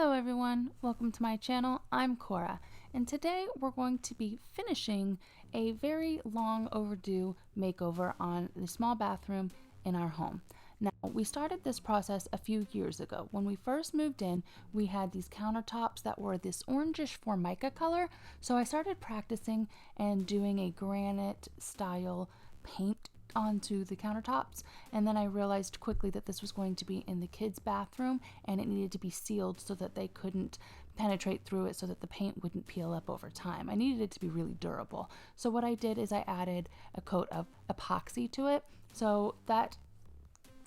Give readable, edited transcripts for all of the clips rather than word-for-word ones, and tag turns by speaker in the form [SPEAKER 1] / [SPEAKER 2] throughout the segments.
[SPEAKER 1] Hello everyone, welcome to my channel. I'm Cora, and today we're going to be finishing a very long overdue makeover on the small bathroom in our home. Now, we started this process a few years ago. When we first moved in, we had these countertops that were this orangish formica color, so I started practicing and doing a granite style paint onto the countertops, and then I realized quickly that this was going to be in the kids' bathroom and it needed to be sealed so that they couldn't penetrate through it, so that the paint wouldn't peel up over time. I needed it to be really durable. So what I did is I added a coat of epoxy to it. So that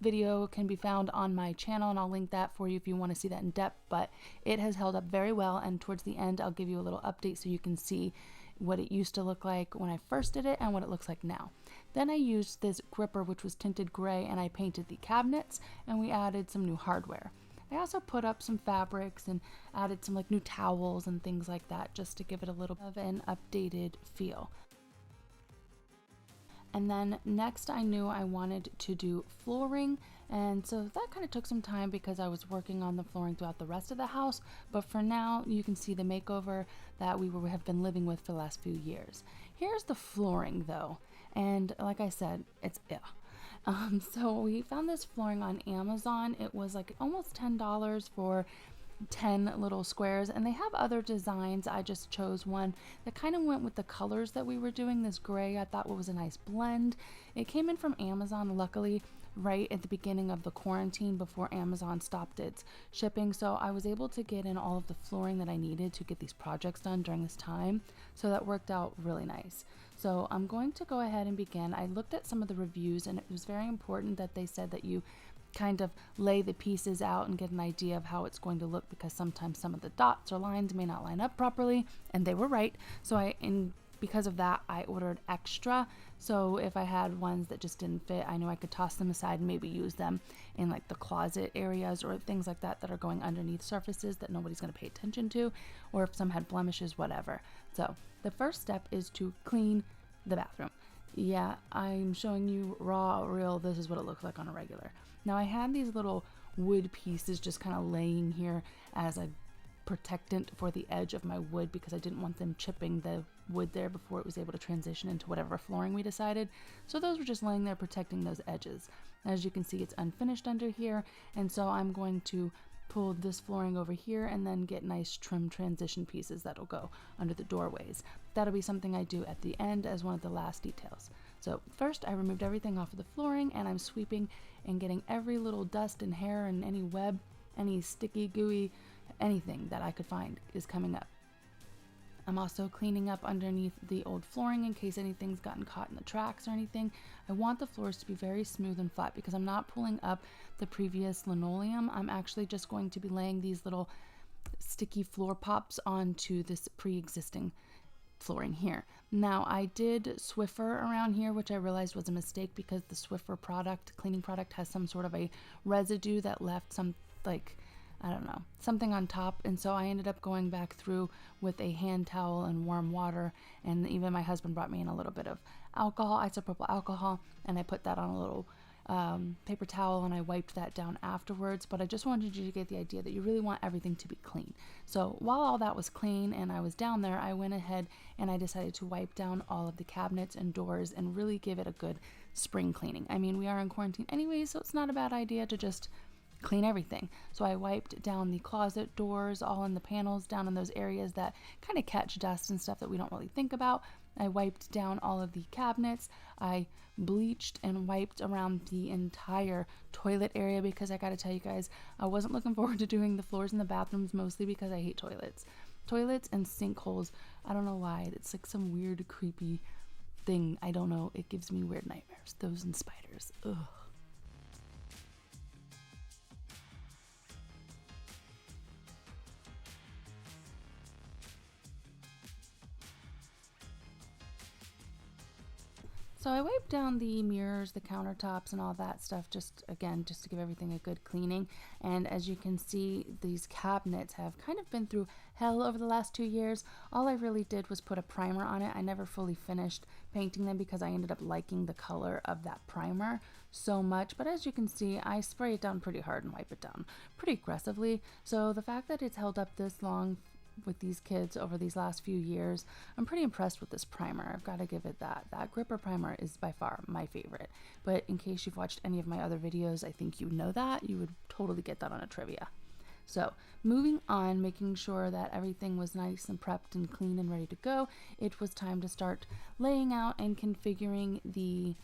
[SPEAKER 1] video can be found on my channel, and I'll link that for you if you want to see that in depth, but it has held up very well, and towards the end I'll give you a little update so you can see what it used to look like when I first did it and what it looks like now. Then I used this gripper, which was tinted gray, and I painted the cabinets, and we added some new hardware. I also put up some fabrics and added some new towels and things like that, just to give it a little of an updated feel. And then next I knew I wanted to do flooring, and so that kind of took some time because I was working on the flooring throughout the rest of the house, but for now you can see the makeover that we have been living with for the last few years. Here's the flooring though, and like I said, it's so we found this flooring on Amazon. It was like almost $10 for 10 little squares, and they have other designs. I just chose one that kind of went with the colors that we were doing. This gray I thought was a nice blend. It came in from Amazon, luckily, right at the beginning of the quarantine before Amazon stopped its shipping, so I was able to get in all of the flooring that I needed to get these projects done during this time, so that worked out really nice. So I'm going to go ahead and begin. I looked at some of the reviews, and it was very important that they said that you kind of lay the pieces out and get an idea of how it's going to look, because sometimes some of the dots or lines may not line up properly, and they were right. So because of that, I ordered extra. So if I had ones that just didn't fit, I knew I could toss them aside and maybe use them in like the closet areas or things like that that are going underneath surfaces that nobody's going to pay attention to, or if some had blemishes, whatever. So the first step is to clean the bathroom. Yeah, I'm showing you raw, real, this is what it looks like on a regular. Now I had these little wood pieces just kind of laying here as a protectant for the edge of my wood, because I didn't want them chipping the wood there before it was able to transition into whatever flooring we decided. So those were just laying there protecting those edges. As you can see, it's unfinished under here, and so I'm going to pull this flooring over here and then get nice trim transition pieces that'll go under the doorways. That'll be something I do at the end as one of the last details. So first I removed everything off of the flooring, and I'm sweeping and getting every little dust and hair and any web, any sticky, gooey, anything that I could find is coming up. I'm also cleaning up underneath the old flooring in case anything's gotten caught in the tracks or anything. I want the floors to be very smooth and flat because I'm not pulling up the previous linoleum. I'm actually just going to be laying these little sticky floor pops onto this pre-existing flooring here. Now I did Swiffer around here, which I realized was a mistake because the Swiffer cleaning product has some sort of a residue that left some, I don't know, something on top, and so I ended up going back through with a hand towel and warm water, and even my husband brought me in a little bit of alcohol, isopropyl alcohol, and I put that on a little paper towel and I wiped that down afterwards. But I just wanted you to get the idea that you really want everything to be clean. So while all that was clean and I was down there, I went ahead and I decided to wipe down all of the cabinets and doors and really give it a good spring cleaning. I mean, we are in quarantine anyway, so it's not a bad idea to just clean everything. So I wiped down the closet doors, all in the panels, down in those areas that kind of catch dust and stuff that we don't really think about. I wiped down all of the cabinets. I bleached and wiped around the entire toilet area because I gotta tell you guys, I wasn't looking forward to doing the floors in the bathrooms, mostly because I hate toilets. Toilets and sinkholes, I don't know why. It's like some weird, creepy thing. I don't know. It gives me weird nightmares. Those and spiders. Ugh. So I wiped down the mirrors, the countertops, and all that stuff just to give everything a good cleaning. And as you can see, these cabinets have kind of been through hell over the last 2 years. All I really did was put a primer on it. I never fully finished painting them because I ended up liking the color of that primer so much. But as you can see, I spray it down pretty hard and wipe it down pretty aggressively. So the fact that it's held up this long with these kids over these last few years, I'm pretty impressed with this primer. I've got to give it that. That gripper primer is by far my favorite. But in case you've watched any of my other videos, I think you know that. You would totally get that on a trivia. So moving on, making sure that everything was nice and prepped and clean and ready to go, it was time to start laying out and configuring the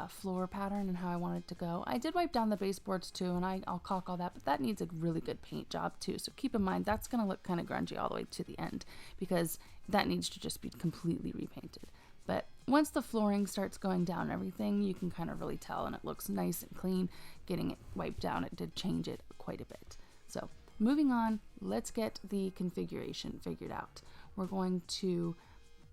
[SPEAKER 1] floor pattern and how I want it to go. I did wipe down the baseboards too, and I'll caulk all that, but that needs a really good paint job too. So keep in mind that's going to look kind of grungy all the way to the end because that needs to just be completely repainted. But once the flooring starts going down everything, you can kind of really tell, and it looks nice and clean. Getting it wiped down, it did change it quite a bit. So moving on, let's get the configuration figured out. We're going to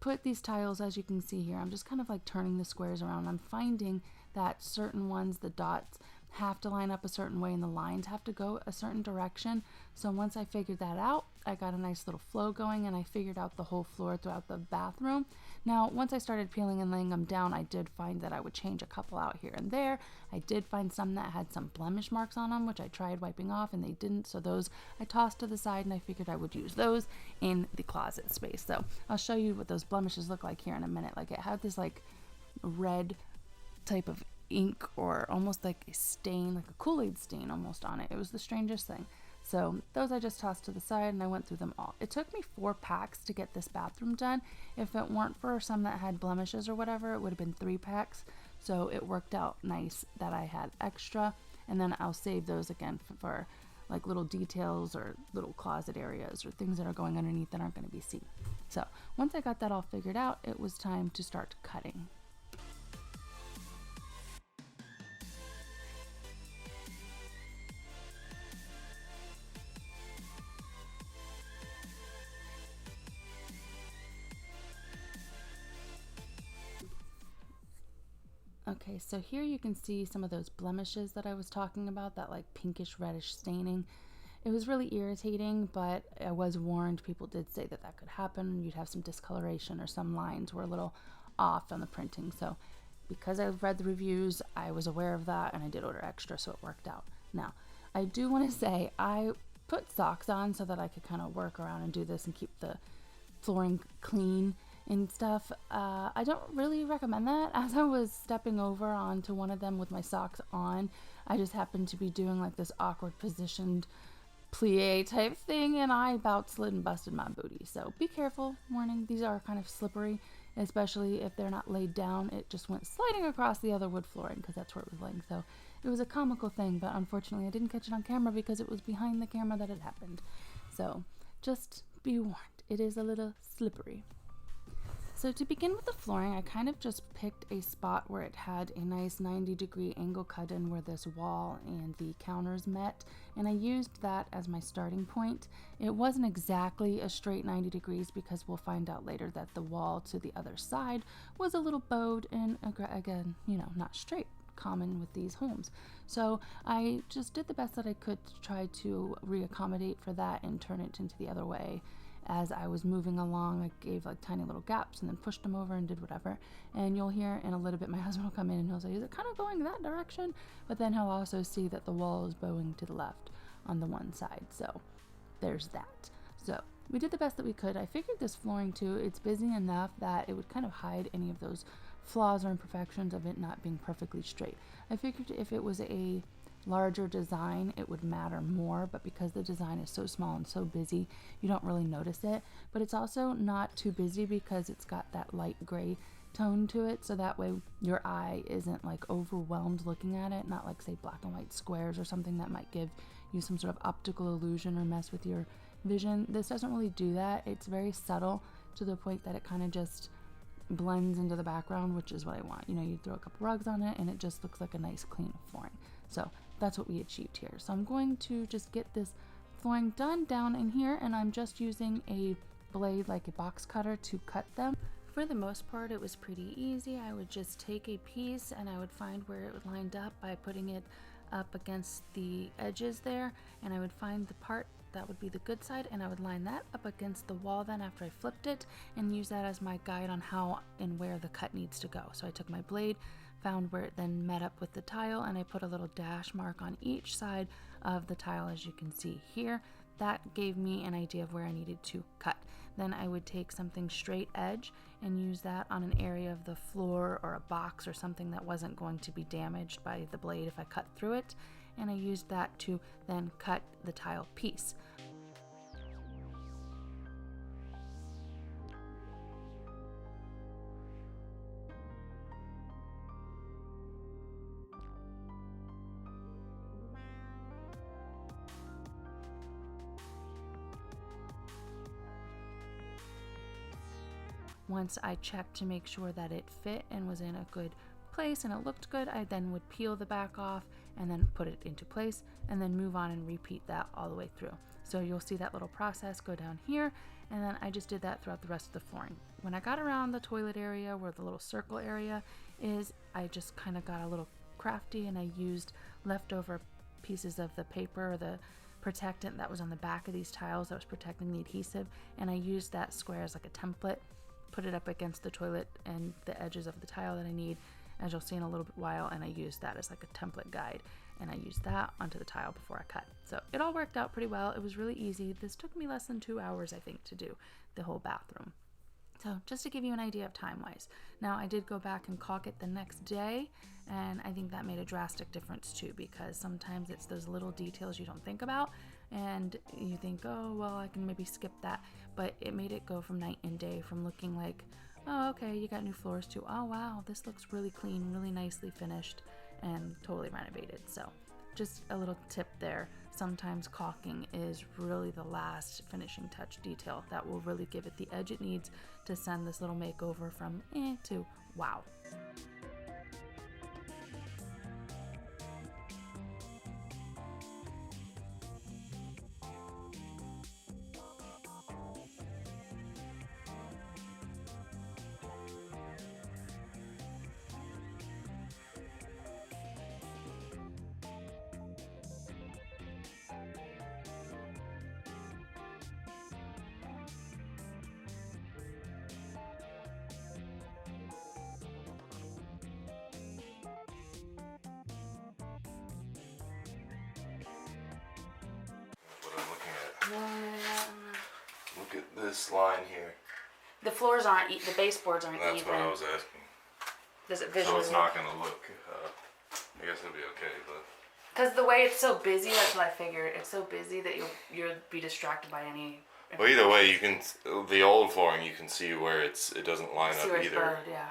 [SPEAKER 1] put these tiles, as you can see here, I'm just kind of like turning the squares around. I'm finding that certain ones, the dots, have to line up a certain way and the lines have to go a certain direction. So once I figured that out, I got a nice little flow going, and I figured out the whole floor throughout the bathroom. Now, once I started peeling and laying them down, I did find that I would change a couple out here and there. I did find some that had some blemish marks on them, which I tried wiping off and they didn't. So those I tossed to the side, and I figured I would use those in the closet space. So I'll show you what those blemishes look like here in a minute. Like, it had this like red type of ink, or almost like a stain, like a Kool-Aid stain almost on it. It was the strangest thing. So those I just tossed to the side, and I went through them all. It took me 4 packs to get this bathroom done. If it weren't for some that had blemishes or whatever, it would have been 3 packs. So it worked out nice that I had extra, and then I'll save those again for like little details or little closet areas or things that are going underneath that aren't going to be seen. So once I got that all figured out, it was time to start cutting. Okay, so here you can see some of those blemishes that I was talking about, that like pinkish reddish staining. It was really irritating, but I was warned. People did say that that could happen. You'd have some discoloration, or some lines were a little off on the printing. So because I've read the reviews, I was aware of that, and I did order extra, so it worked out. Now, I do want to say I put socks on so that I could kind of work around and do this and keep the flooring clean and stuff. I don't really recommend that. As I was stepping over onto one of them with my socks on, I just happened to be doing like this awkward positioned plie type thing, and I about slid and busted my booty. So be careful. Warning, these are kind of slippery, especially if they're not laid down. It just went sliding across the other wood flooring because that's where it was laying. So it was a comical thing, but unfortunately I didn't catch it on camera because it was behind the camera that it happened. So just be warned, it is a little slippery. So to begin with the flooring, I kind of just picked a spot where it had a nice 90-degree angle cut in where this wall and the counters met, and I used that as my starting point. It wasn't exactly a straight 90 degrees because we'll find out later that the wall to the other side was a little bowed and, again, you know, not straight, common with these homes. So I just did the best that I could to try to reaccommodate for that and turn it into the other way. As I was moving along, I gave like tiny little gaps and then pushed them over and did whatever. And you'll hear in a little bit, my husband will come in and he'll say, is it kind of going that direction? But then he'll also see that the wall is bowing to the left on the one side. So there's that. So we did the best that we could. I figured this flooring too, it's busy enough that it would kind of hide any of those flaws or imperfections of it not being perfectly straight. I figured if it was a larger design, it would matter more, but because the design is so small and so busy, you don't really notice it. But it's also not too busy because it's got that light gray tone to it, so that way your eye isn't like overwhelmed looking at it, not like say black and white squares or something that might give you some sort of optical illusion or mess with your vision. This doesn't really do that. It's very subtle to the point that it kind of just blends into the background, which is what I want. You know, you throw a couple rugs on it and it just looks like a nice clean flooring. So that's what we achieved here. So I'm going to just get this flooring done down in here, and I'm just using a blade like a box cutter to cut them. For the most part, it was pretty easy. I would just take a piece and I would find where it lined up by putting it up against the edges there, and I would find the part that would be the good side, and I would line that up against the wall then after I flipped it, and use that as my guide on how and where the cut needs to go. So I took my blade, found where it then met up with the tile, and I put a little dash mark on each side of the tile, as you can see here. That gave me an idea of where I needed to cut. Then I would take something straight edge and use that on an area of the floor or a box or something that wasn't going to be damaged by the blade if I cut through it, and I used that to then cut the tile piece. Once I checked to make sure that it fit and was in a good place and it looked good, I then would peel the back off and then put it into place and then move on and repeat that all the way through. So you'll see that little process go down here, and then I just did that throughout the rest of the flooring. When I got around the toilet area where the little circle area is, I just kind of got a little crafty and I used leftover pieces of the paper or the protectant that was on the back of these tiles that was protecting the adhesive, and I used that square as like a template, put it up against the toilet and the edges of the tile that I need, as you'll see in a little bit while, and I used that as like a template guide, and I used that onto the tile before I cut. So it all worked out pretty well. It was really easy. This took me less than 2 hours, I think, to do the whole bathroom. So just to give you an idea of time-wise. Now I did go back and caulk it the next day, and I think that made a drastic difference too, because sometimes it's those little details you don't think about and you think, oh, well, I can maybe skip that. But it made it go from night and day, from looking like, oh, okay, you got new floors, to, oh, wow, this looks really clean, really nicely finished and totally renovated. So just a little tip there. Sometimes caulking is really the last finishing touch detail that will really give it the edge it needs to send this little makeover from to wow.
[SPEAKER 2] What I'm looking at. Look at this line here.
[SPEAKER 1] The floors aren't, the baseboards aren't
[SPEAKER 2] That's
[SPEAKER 1] even.
[SPEAKER 2] what I was asking.
[SPEAKER 1] Does it
[SPEAKER 2] So
[SPEAKER 1] visually?
[SPEAKER 2] it's not gonna look. I guess it'll be okay, but.
[SPEAKER 1] Because the way it's so busy, that's what I figured. It's so busy that you'll be distracted by any.
[SPEAKER 2] Well, either way, you can the old flooring. You can see where it doesn't line
[SPEAKER 1] See
[SPEAKER 2] up
[SPEAKER 1] where it's
[SPEAKER 2] either.
[SPEAKER 1] burned, yeah.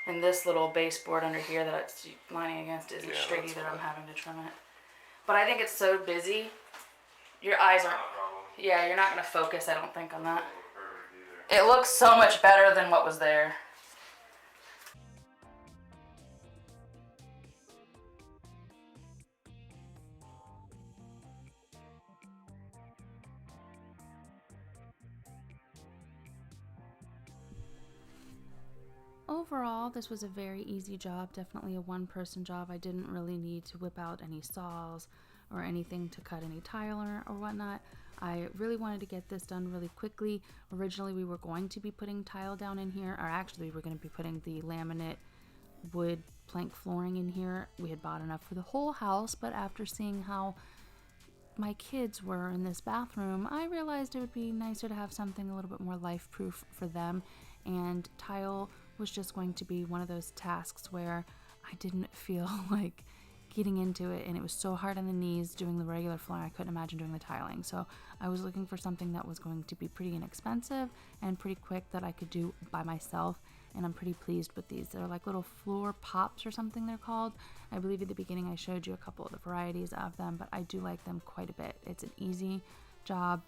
[SPEAKER 1] And this little baseboard under here that it's lining against isn't
[SPEAKER 2] Yeah,
[SPEAKER 1] straight
[SPEAKER 2] that's
[SPEAKER 1] either. I'm
[SPEAKER 2] fine.
[SPEAKER 1] having to trim it. But I think it's so busy, your eyes aren't. Yeah, you're not gonna focus, I don't think, on that. It looks so much better than what was there. Overall, this was a very easy job, definitely a one-person job. I didn't really need to whip out any saws or anything to cut any tile or whatnot. I really wanted to get this done really quickly. Originally, we were going to be putting tile down in here, or actually we were going to be putting the laminate wood plank flooring in here. We had bought enough for the whole house, but after seeing how my kids were in this bathroom, I realized it would be nicer to have something a little bit more life-proof for them, and tile was just going to be one of those tasks where I didn't feel like getting into it, and it was so hard on the knees doing the regular flooring. I couldn't imagine doing the tiling. So I was looking for something that was going to be pretty inexpensive and pretty quick that I could do by myself, and I'm pretty pleased with these. They're like little floor pops or something they're called. I believe at the beginning I showed you a couple of the varieties of them, but I do like them quite a bit. It's an easy job,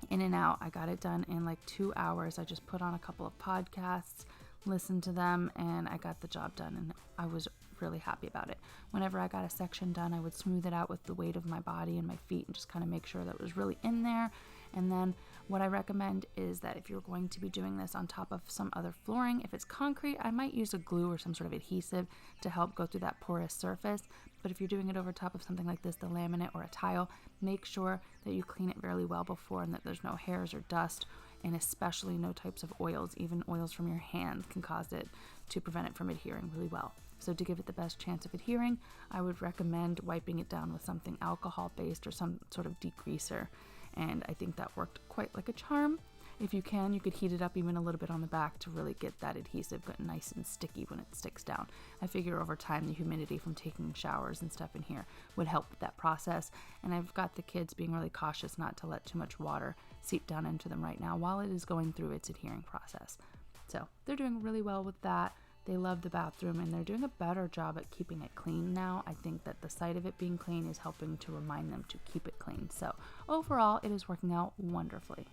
[SPEAKER 1] in and out. I got it done in like 2 hours. I just put on a couple of podcasts, listened to them, and I got the job done, and I was really happy about it. Whenever I got a section done, I would smooth it out with the weight of my body and my feet and just kind of make sure that it was really in there, And then what I recommend is that if you're going to be doing this on top of some other flooring, if it's concrete, I might use a glue or some sort of adhesive to help go through that porous surface. But if you're doing it over top of something like this, the laminate or a tile, make sure that you clean it really well before and that there's no hairs or dust, and especially no types of oils. Even oils from your hands can cause it to prevent it from adhering really well. So to give it the best chance of adhering, I would recommend wiping it down with something alcohol based or some sort of degreaser. And I think that worked quite like a charm. If you can, you could heat it up even a little bit on the back to really get that adhesive nice and sticky when it sticks down. I figure over time the humidity from taking showers and stuff in here would help with that process. And I've got the kids being really cautious not to let too much water seep down into them right now while it is going through its adhering process. So they're doing really well with that. They love the bathroom and they're doing a better job at keeping it clean now. I think that the sight of it being clean is helping to remind them to keep it clean. So overall, it is working out wonderfully.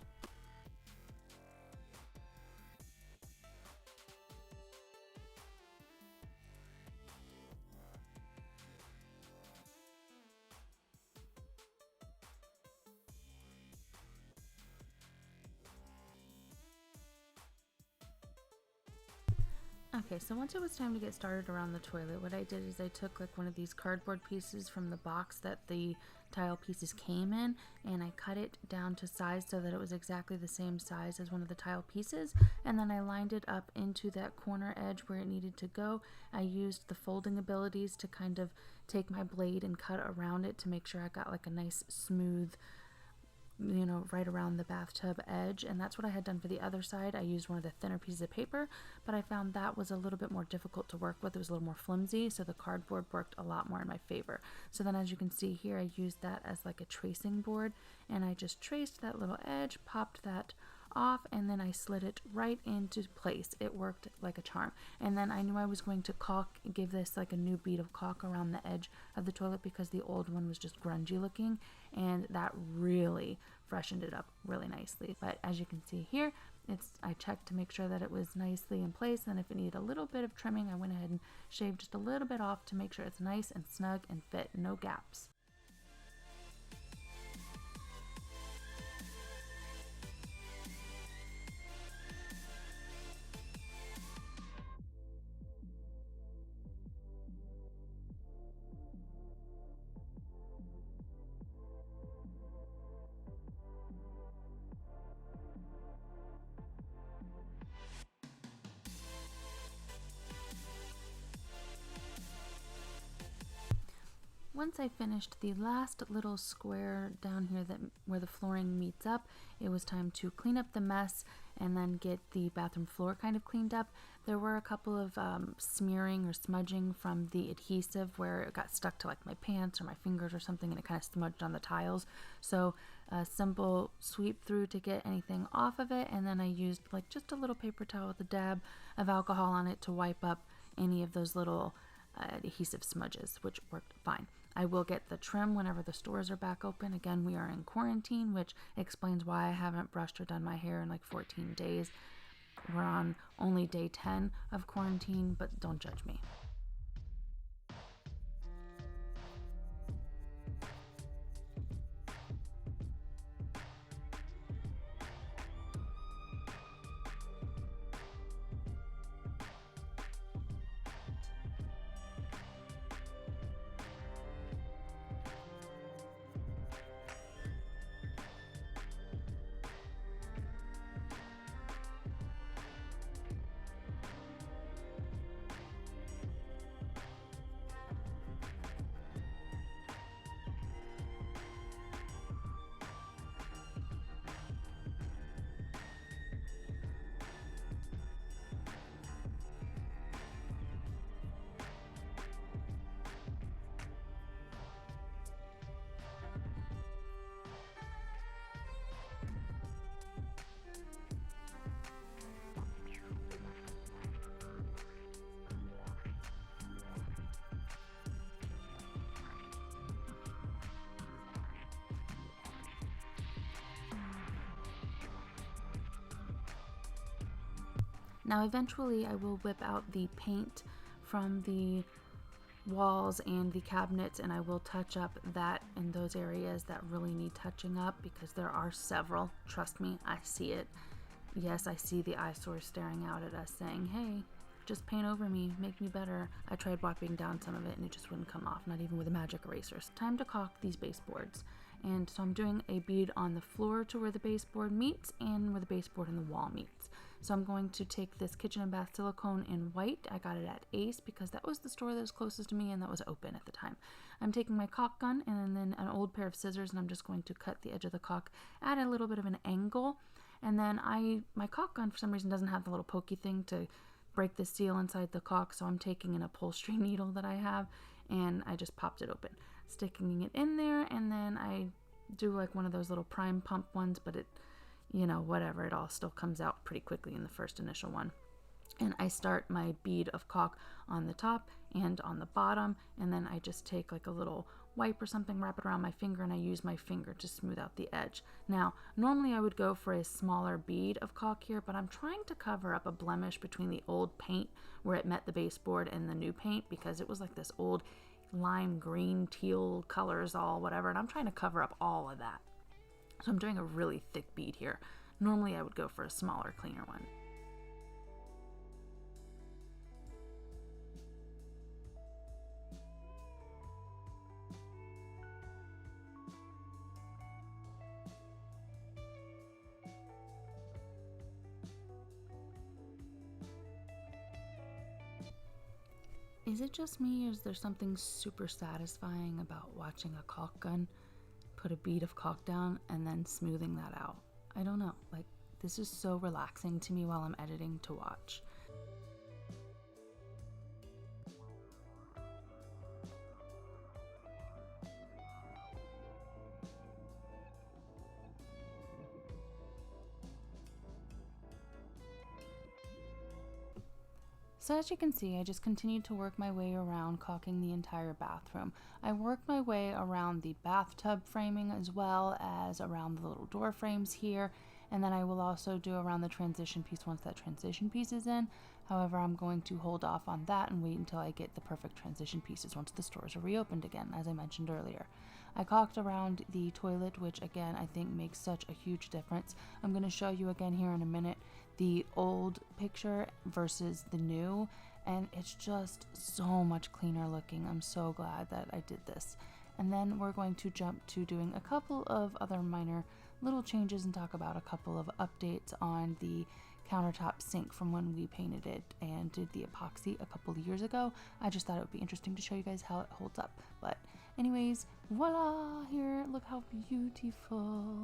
[SPEAKER 1] Okay, so once it was time to get started around the toilet, what I did is I took like one of these cardboard pieces from the box that the tile pieces came in, and I cut it down to size so that it was exactly the same size as one of the tile pieces, and then I lined it up into that corner edge where it needed to go. I used the folding abilities to kind of take my blade and cut around it to make sure I got like a nice smooth, right around the bathtub edge, and that's what I had done for the other side. I used one of the thinner pieces of paper, but I found that was a little bit more difficult to work with. It was a little more flimsy, so the cardboard worked a lot more in my favor. So then as you can see here, I used that as like a tracing board, and I just traced that little edge, popped that off, and then I slid it right into place. It worked like a charm. And then I knew I was going to give this like a new bead of caulk around the edge of the toilet because the old one was just grungy looking, and that really freshened it up really nicely. But as you can see here, I checked to make sure that it was nicely in place, and if it needed a little bit of trimming, I went ahead and shaved just a little bit off to make sure it's nice and snug and fit, no gaps. Once I finished the last little square down here where the flooring meets up, it was time to clean up the mess and then get the bathroom floor kind of cleaned up. There were a couple of smearing or smudging from the adhesive where it got stuck to like my pants or my fingers or something, and it kind of smudged on the tiles. So a simple sweep through to get anything off of it, and then I used like just a little paper towel with a dab of alcohol on it to wipe up any of those little adhesive smudges, which worked fine. I will get the trim whenever the stores are back open. Again, we are in quarantine, which explains why I haven't brushed or done my hair in like 14 days. We're on only day 10 of quarantine, but don't judge me. Now eventually I will whip out the paint from the walls and the cabinets, and I will touch up that in those areas that really need touching up, because there are several. Trust me, I see it. Yes, I see the eyesore staring out at us saying, hey, just paint over me, make me better. I tried wiping down some of it and it just wouldn't come off, not even with a magic eraser. Time to caulk these baseboards. And so I'm doing a bead on the floor to where the baseboard meets and where the baseboard and the wall meets. So I'm going to take this kitchen and bath silicone in white. I got it at Ace because that was the store that was closest to me and that was open at the time. I'm taking my caulk gun and then an old pair of scissors, and I'm just going to cut the edge of the caulk at a little bit of an angle. And then my caulk gun for some reason doesn't have the little pokey thing to break the seal inside the caulk, so I'm taking an upholstery needle that I have and I just popped it open, sticking it in there, and then I do like one of those little prime pump ones, but it, you know, whatever, it all still comes out pretty quickly in the first initial one. And I start my bead of caulk on the top and on the bottom, and then I just take like a little wipe or something, wrap it around my finger, and I use my finger to smooth out the edge. Now, normally I would go for a smaller bead of caulk here, but I'm trying to cover up a blemish between the old paint where it met the baseboard and the new paint, because it was like this old lime green, teal colors, all whatever, and I'm trying to cover up all of that. So I'm doing a really thick bead here. Normally I would go for a smaller, cleaner one. Is it just me, or is there something super satisfying about watching a caulk gun put a bead of caulk down and then smoothing that out? I don't know. Like, this is so relaxing to me while I'm editing to watch. So as you can see, I just continued to work my way around caulking the entire bathroom. I worked my way around the bathtub framing as well as around the little door frames here, and then I will also do around the transition piece once that transition piece is in. However, I'm going to hold off on that and wait until I get the perfect transition pieces once the stores are reopened again, as I mentioned earlier. I caulked around the toilet, which again I think makes such a huge difference. I'm going to show you again here in a minute the old picture versus the new, and it's just so much cleaner looking. I'm so glad that I did this. And then we're going to jump to doing a couple of other minor little changes and talk about a couple of updates on the countertop sink from when we painted it and did the epoxy a couple of years ago. I just thought it would be interesting to show you guys how it holds up. But anyways, voila, here, look how beautiful.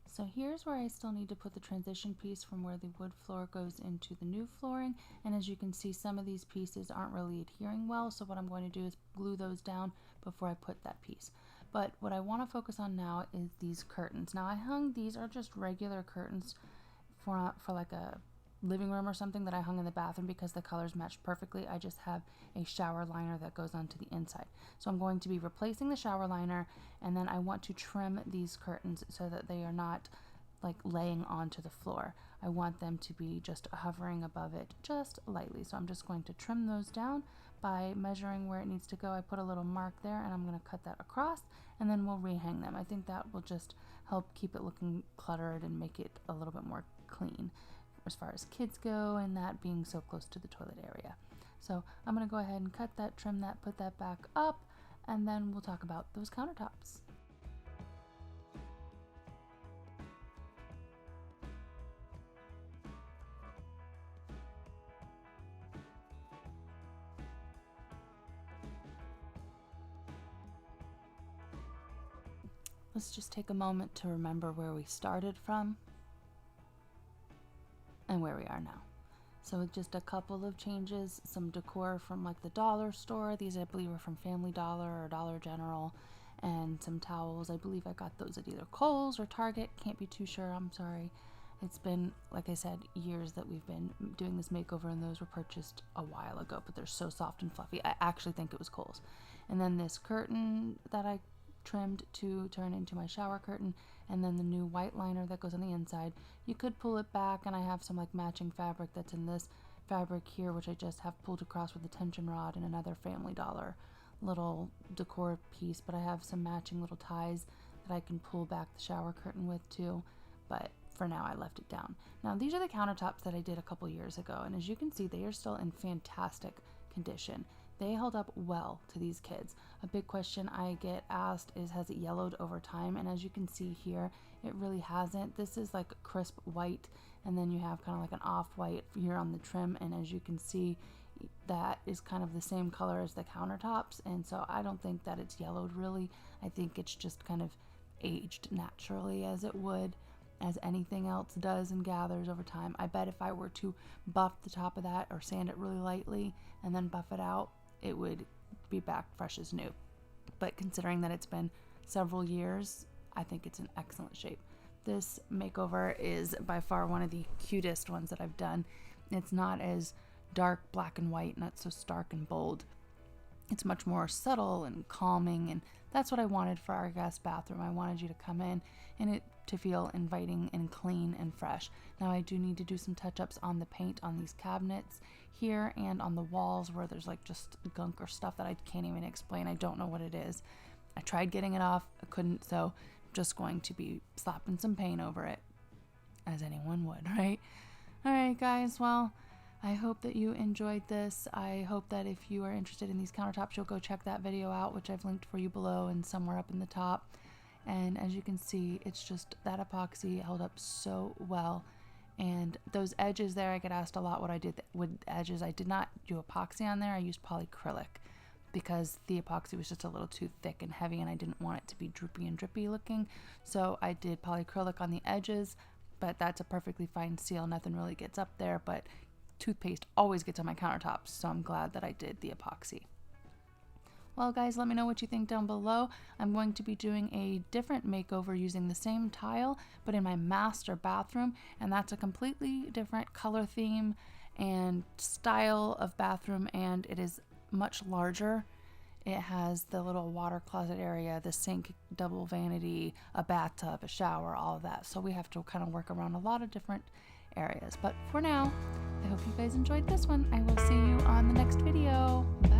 [SPEAKER 1] So here's where I still need to put the transition piece from where the wood floor goes into the new flooring, and as you can see, some of these pieces aren't really adhering well, so what I'm going to do is glue those down before I put that piece. But what I want to focus on now is these curtains. Now I hung, these are just regular curtains for like a living room or something that I hung in the bathroom because the colors matched perfectly. I just have a shower liner that goes onto the inside. So I'm going to be replacing the shower liner, and then I want to trim these curtains so that they are not like laying onto the floor. I want them to be just hovering above it just lightly. So I'm just going to trim those down by measuring where it needs to go. I put a little mark there and I'm going to cut that across, and then we'll rehang them. I think that will just help keep it looking cluttered and make it a little bit more clean as far as kids go, and that being so close to the toilet area. So I'm going to go ahead and cut that, trim that, put that back up, and then we'll talk about those countertops. Let's just take a moment to remember where we started from and where we are now. So with just a couple of changes, some decor from like the dollar store. These I believe are from Family Dollar or Dollar General. and some towels. I believe I got those at either Kohl's or Target. Can't be too sure, I'm sorry. It's been, like I said, years that we've been doing this makeover, and those were purchased a while ago, but they're so soft and fluffy. I actually think it was Kohl's. And then this curtain that I trimmed to turn into my shower curtain, and then the new white liner that goes on the inside. You could pull it back, and I have some like matching fabric that's in this fabric here, which I just have pulled across with a tension rod and another Family Dollar little decor piece, but I have some matching little ties that I can pull back the shower curtain with too, but for now I left it down. Now these are the countertops that I did a couple years ago, and as you can see, they are still in fantastic condition. They held up well to these kids. A big question I get asked is, has it yellowed over time? And as you can see here, it really hasn't. This is like crisp white, and then you have kind of like an off-white here on the trim, and as you can see, that is kind of the same color as the countertops, and so I don't think that it's yellowed really. I think it's just kind of aged naturally, as it would, as anything else does and gathers over time. I bet if I were to buff the top of that or sand it really lightly and then buff it out, it would be back fresh as new. But considering that it's been several years, I think it's in excellent shape. This makeover is by far one of the cutest ones that I've done. It's not as dark, black and white, not so stark and bold. It's much more subtle and calming, and that's what I wanted for our guest bathroom. I wanted you to come in and it to feel inviting and clean and fresh. Now I do need to do some touch-ups on the paint on these cabinets here and on the walls where there's like just gunk or stuff that I can't even explain. I don't know what it is. I tried getting it off, I couldn't, so I'm just going to be slapping some paint over it, as anyone would, right? Alright guys, well, I hope that you enjoyed this. I hope that if you are interested in these countertops, you'll go check that video out, which I've linked for you below and somewhere up in the top. And as you can see, it's just that epoxy held up so well. And those edges there, I get asked a lot what I did with edges. I did not do epoxy on there. I used polyacrylic because the epoxy was just a little too thick and heavy, and I didn't want it to be droopy and drippy looking. So I did polyacrylic on the edges, but that's a perfectly fine seal. Nothing really gets up there, but toothpaste always gets on my countertops, so I'm glad that I did the epoxy. Well guys, let me know what you think down below. I'm going to be doing a different makeover using the same tile, but in my master bathroom, and that's a completely different color theme and style of bathroom, and it is much larger. It has the little water closet area, the sink, double vanity, a bathtub, a shower, all of that. So we have to kind of work around a lot of different areas. But for now, I hope you guys enjoyed this one. I will see you on the next video. Bye.